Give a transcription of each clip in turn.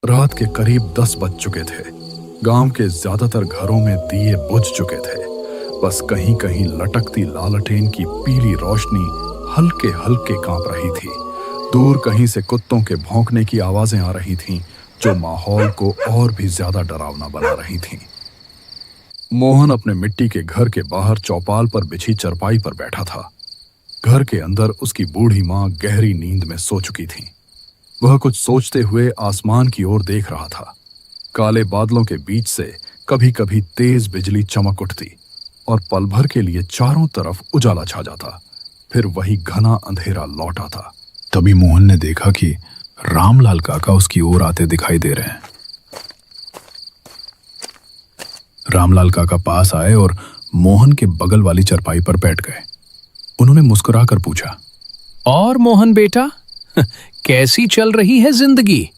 रात के करीब 10 बज चुके थे। गांव के ज्यादातर घरों में दिए बुझ चुके थे। बस कहीं कहीं लटकती लालटेन की पीली रोशनी हल्के हल्के कांप रही थी। दूर कहीं से कुत्तों के भौंकने की आवाजें आ रही थीं, जो माहौल को और भी ज्यादा डरावना बना रही थीं। मोहन अपने मिट्टी के घर के बाहर चौपाल पर बिछी चरपाई पर बैठा था। घर के अंदर उसकी बूढ़ी मां गहरी नींद में सो चुकी थी। वह कुछ सोचते हुए आसमान की ओर देख रहा था। काले बादलों के बीच से कभी कभी तेज बिजली चमक उठती और पल भर के लिए चारों तरफ उजाला छा जाता, फिर वही घना अंधेरा लौट आता। तभी मोहन ने देखा कि रामलाल काका उसकी ओर आते दिखाई दे रहे हैं। रामलाल काका पास आए और मोहन के बगल वाली चरपाई पर बैठ गए। उन्होंने मुस्कुराकर पूछा, और मोहन बेटा, कैसी चल रही है जिंदगी?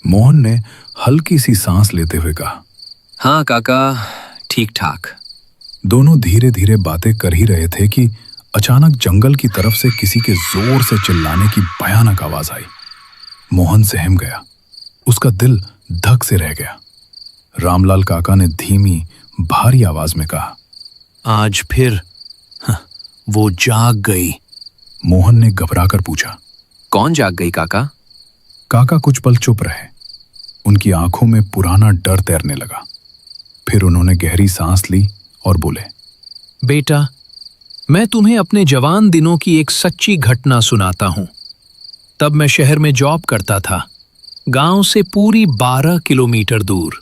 मोहन ने हल्की सी सांस लेते हुए कहा, हाँ काका, ठीक ठाक। दोनों धीरे धीरे बातें कर ही रहे थे कि अचानक जंगल की तरफ से किसी के जोर से चिल्लाने की भयानक आवाज आई। मोहन सहम गया। उसका दिल धक से रह गया। रामलाल काका ने धीमी भारी आवाज में कहा, आज फिर वो जाग गई। मोहन ने घबराकर पूछा, कौन जाग गई काका? काका कुछ पल चुप रहे। उनकी आंखों में पुराना डर तैरने लगा। फिर उन्होंने गहरी सांस ली और बोले, बेटा, मैं तुम्हें अपने जवान दिनों की एक सच्ची घटना सुनाता हूं। तब मैं शहर में जॉब करता था, गांव से पूरी 12 किलोमीटर दूर।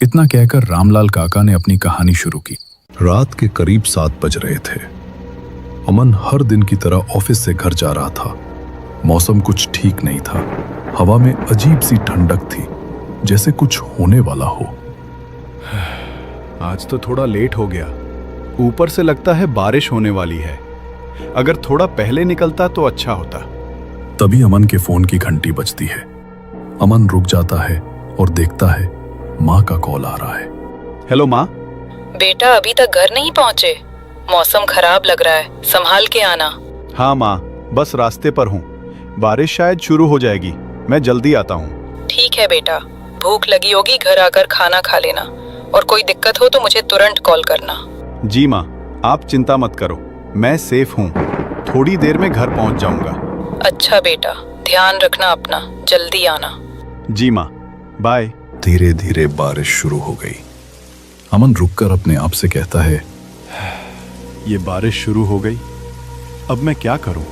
इतना कहकर रामलाल काका ने अपनी कहानी शुरू की। रात के करीब 7 बज रहे थे। अमन हर दिन की तरह ऑफिस से घर जा रहा था। मौसम कुछ ठीक नहीं था। हवा में अजीब सी ठंडक थी, जैसे कुछ होने वाला हो। आज तो थोड़ा लेट हो गया। ऊपर से लगता है बारिश होने वाली है। अगर थोड़ा पहले निकलता तो अच्छा होता। तभी अमन के फोन की घंटी बजती है। अमन रुक जाता है और देखता है माँ का कॉल आ रहा है। हेलो माँ। बेटा, अभी तक घर नहीं पहुँचे? मौसम खराब लग रहा है, संभाल के आना। हाँ माँ, बस रास्ते पर हूँ। बारिश शायद शुरू हो जाएगी, मैं जल्दी आता हूँ। ठीक है बेटा, भूख लगी होगी, घर आकर खाना खा लेना, और कोई दिक्कत हो तो मुझे तुरंत कॉल करना। जी माँ, आप चिंता मत करो, मैं सेफ हूँ। थोड़ी देर में घर पहुँच जाऊंगा। अच्छा बेटा, ध्यान रखना अपना, जल्दी आना। जी माँ, बाय। धीरे धीरे बारिश शुरू हो गई। अमन रुककर अपने आप से कहता है, ये बारिश शुरू हो गई, अब मैं क्या करूं?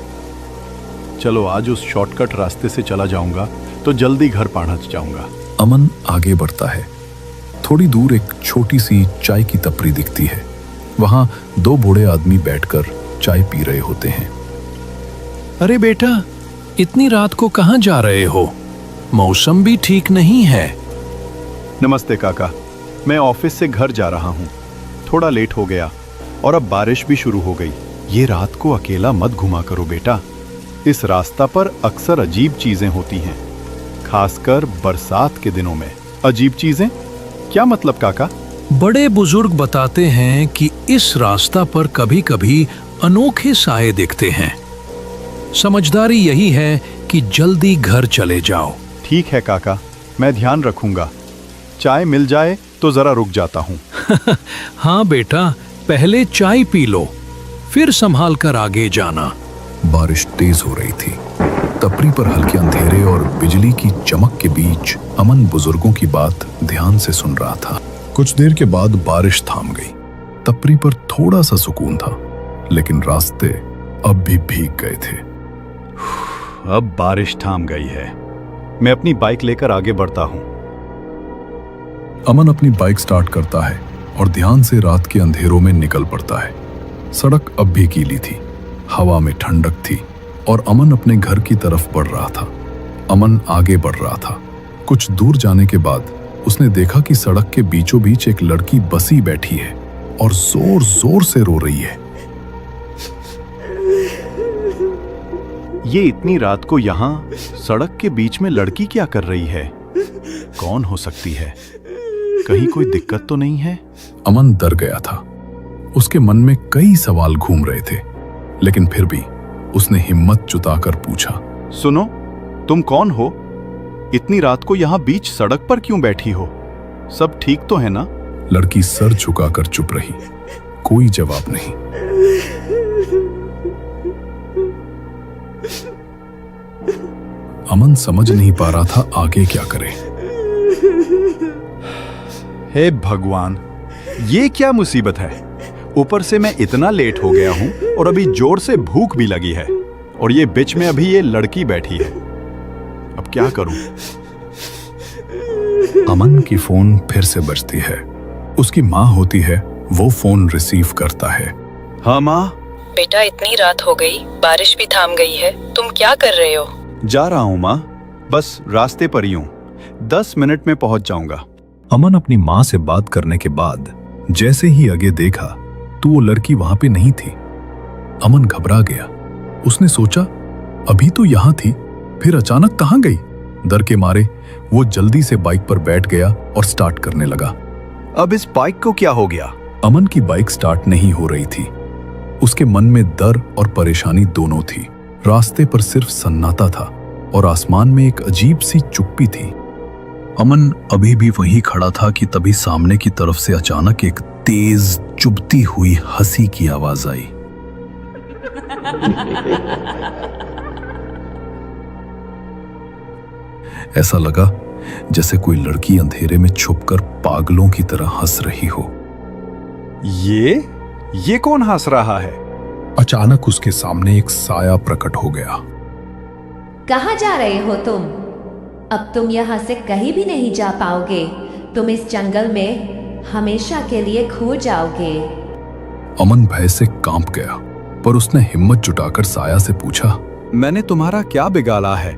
चलो आज उस शॉर्टकट रास्ते से चला जाऊंगा तो जल्दी घर पहुंच जाऊंगा। अमन आगे बढ़ता है। थोड़ी दूर एक छोटी सी चाय की टपरी दिखती है। वहां 2 बूढ़े आदमी बैठकर चाय पी रहे होते हैं। अरे बेटा, इतनी रात को कहां जा रहे हो? मौसम भी ठीक नहीं है। नमस्ते काका, मैं ऑफिस से घर जा रहा हूँ। थोड़ा लेट हो गया और अब बारिश भी शुरू हो गई। ये रात को अकेला मत घुमा करो बेटा। इस रास्ता पर अक्सर अजीब चीजें होती हैं, खासकर बरसात के दिनों में। अजीब चीजें? क्या मतलब काका? बड़े बुजुर्ग बताते हैं कि इस रास्ता पर कभी कभी अनोखे साए दिखते हैं। समझदारी यही है कि जल्दी घर चले जाओ। ठीक है काका, मैं ध्यान रखूंगा। चाय मिल जाए तो जरा रुक जाता हूँ। हाँ बेटा, पहले चाय पी लो, फिर संभाल कर आगे जाना। बारिश तेज हो रही थी। टपरी पर हल्के अंधेरे और बिजली की चमक के बीच अमन बुजुर्गों की बात ध्यान से सुन रहा था। कुछ देर के बाद बारिश थाम गई। टपरी पर थोड़ा सा सुकून था, लेकिन रास्ते अब भी भीग गए थे। अब बारिश थाम गई है। मैं अपनी बाइक लेकर आगे बढ़ता हूँ। अमन अपनी बाइक स्टार्ट करता है और ध्यान से रात के अंधेरों में निकल पड़ता है। सड़क अब भी गीली थी, हवा में ठंडक थी और अमन अपने घर की तरफ बढ़ रहा था। अमन आगे बढ़ रहा था। कुछ दूर जाने के बाद उसने देखा कि सड़क के बीचों बीच एक लड़की बसी बैठी है और जोर जोर से रो रही है। ये इतनी रात को यहाँ सड़क के बीच में लड़की क्या कर रही है? कौन हो सकती है? कहीं कोई दिक्कत तो नहीं है? अमन डर गया था। उसके मन में कई सवाल घूम रहे थे, लेकिन फिर भी उसने हिम्मत जुटाकर पूछा, सुनो, तुम कौन हो? इतनी रात को यहाँ बीच सड़क पर क्यों बैठी हो? सब ठीक तो है ना? लड़की सर झुकाकर चुप रही। कोई जवाब नहीं। अमन समझ नहीं पा रहा था आगे क्या करे। हे भगवान, ये क्या मुसीबत है? ऊपर से मैं इतना लेट हो गया हूं और अभी जोर से भूख भी लगी है, और ये बीच में अभी ये लड़की बैठी है। अब क्या करूं? अमन की फोन फिर से बजती है। उसकी माँ होती है। वो फोन रिसीव करता है। हाँ माँ। बेटा, इतनी रात हो गई, बारिश भी थाम गई है, तुम क्या कर रहे हो? जा रहा हूँ माँ, बस रास्ते पर ही हूँ, 10 मिनट में पहुंच जाऊंगा। अमन अपनी माँ से बात करने के बाद जैसे ही आगे देखा तो वो लड़की वहां पे नहीं थी। अमन घबरा गया। उसने सोचा अभी तो यहां थी, फिर अचानक कहां गई? डर के मारे वो जल्दी से बाइक पर बैठ गया और स्टार्ट करने लगा। अब इस बाइक को क्या हो गया? अमन की बाइक स्टार्ट नहीं हो रही थी। उसके मन में डर और परेशानी दोनों थी। रास्ते पर सिर्फ सन्नाटा था और आसमान में एक अजीब सी चुप्पी थी। अमन अभी भी वहीं खड़ा था कि तभी सामने की तरफ से अचानक एक तेज चुभती हुई हंसी की आवाज आई। ऐसा लगा जैसे कोई लड़की अंधेरे में छुपकर पागलों की तरह हंस रही हो। ये कौन हंस रहा है? अचानक उसके सामने एक साया प्रकट हो गया। कहाँ जा रहे हो तुम? अब तुम यहाँ से कहीं भी नहीं जा पाओगे। तुम इस जंगल में हमेशा के लिए खो जाओगे। अमन भय से कांप गया, पर उसने हिम्मत जुटाकर साया से पूछा, मैंने तुम्हारा क्या बिगाड़ा है?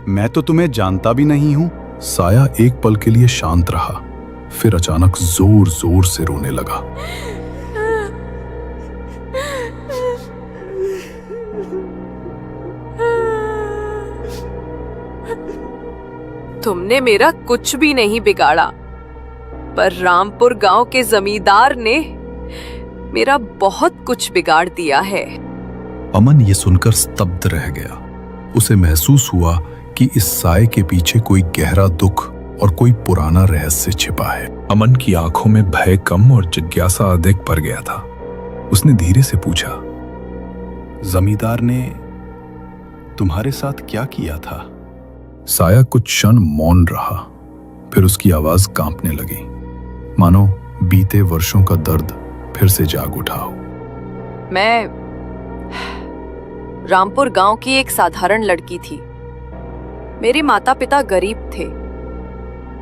मैं तो तुम्हें जानता भी नहीं हूँ। साया एक पल के लिए शांत रहा, फिर अचानक जोर जोर से रोने लगा। तुमने मेरा कुछ भी नहीं बिगाड़ा, पर रामपुर गांव के जमींदार ने मेरा बहुत कुछ बिगाड़ दिया है। अमन ये सुनकर स्तब्ध रह गया। उसे महसूस हुआ कि इस साए के पीछे कोई गहरा दुख और कोई पुराना रहस्य छिपा है। अमन की आंखों में भय कम और जिज्ञासा अधिक भर गया था। उसने धीरे से पूछा, जमींदार ने तुम्हारे साथ क्या किया था? साया कुछ क्षण मौन रहा, फिर उसकी आवाज कांपने लगी, मानो बीते वर्षों का दर्द फिर से जाग उठा हो। मैं रामपुर गांव की एक साधारण लड़की थी। मेरे माता पिता गरीब थे,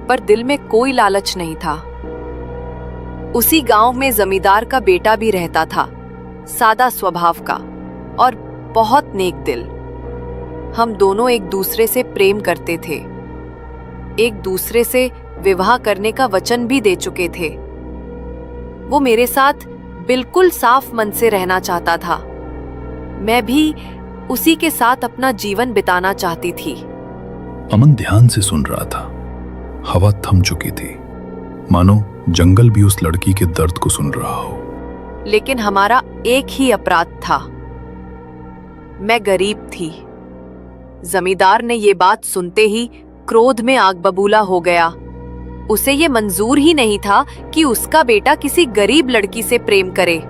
पर दिल में कोई लालच नहीं था। उसी गांव में जमींदार का बेटा भी रहता था, सादा स्वभाव का और बहुत नेक दिल। हम दोनों एक दूसरे से प्रेम करते थे, एक दूसरे से विवाह करने का वचन भी दे चुके थे। वो मेरे साथ बिल्कुल साफ मन से रहना चाहता था। मैं भी उसी के साथ अपना जीवन बिताना चाहती थी। अमन ध्यान से सुन रहा था। हवा थम चुकी थी, मानो जंगल भी उस लड़की के दर्द को सुन रहा हो। लेकिन हमारा एक ही अपराध था, मैं गरीब थी। जमींदार ने ये बात सुनते ही क्रोध में आग बबूला हो गया। उसे ये मंजूर ही नहीं था कि उसका बेटा किसी गरीब लड़की से प्रेम करे।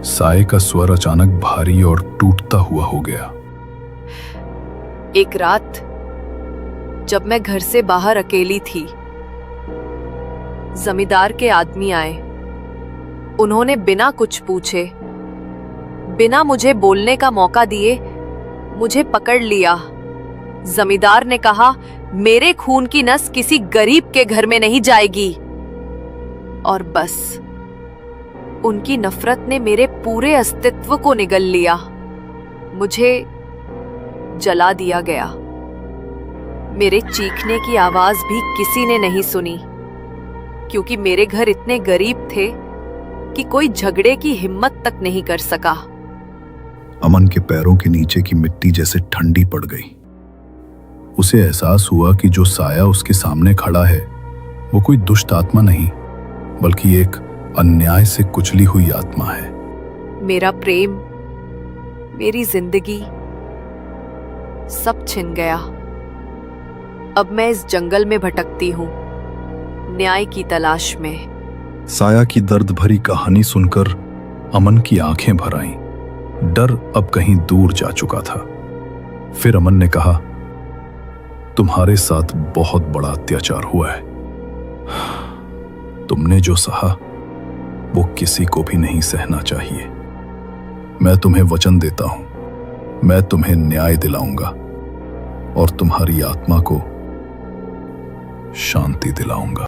साए का स्वर अचानक भारी और टूटता हुआ हो गया। एक रात जब मैं घर से बाहर अकेली थी, जमींदार के आदमी आए। उन्होंने बिना कुछ पूछे, बिना मुझे बोलने का मौका दिए मुझे पकड़ लिया। जमींदार ने कहा, मेरे खून की नस किसी गरीब के घर में नहीं जाएगी। और बस उनकी नफरत ने मेरे पूरे अस्तित्व को निगल लिया। मुझे जला दिया गया। मेरे चीखने की आवाज भी किसी ने नहीं सुनी, क्योंकि मेरे घर इतने गरीब थे कि कोई झगड़े की हिम्मत तक नहीं कर सका। अमन के पैरों के नीचे की मिट्टी जैसे ठंडी पड़ गई। उसे एहसास हुआ कि जो साया उसके सामने खड़ा है वो कोई दुष्ट आत्मा नहीं, बल्कि एक अन्याय से कुचली हुई आत्मा है। मेरा प्रेम, मेरी जिंदगी सब छिन गया। अब मैं इस जंगल में भटकती हूँ, न्याय की तलाश में। साया की दर्द भरी कहानी सुनकर अमन की आंखें भर आईं। डर अब कहीं दूर जा चुका था। फिर अमन ने कहा, तुम्हारे साथ बहुत बड़ा अत्याचार हुआ है। तुमने जो सहा वो किसी को भी नहीं सहना चाहिए। मैं तुम्हें वचन देता हूं, मैं तुम्हें न्याय दिलाऊंगा और तुम्हारी आत्मा को शांति दिलाऊंगा।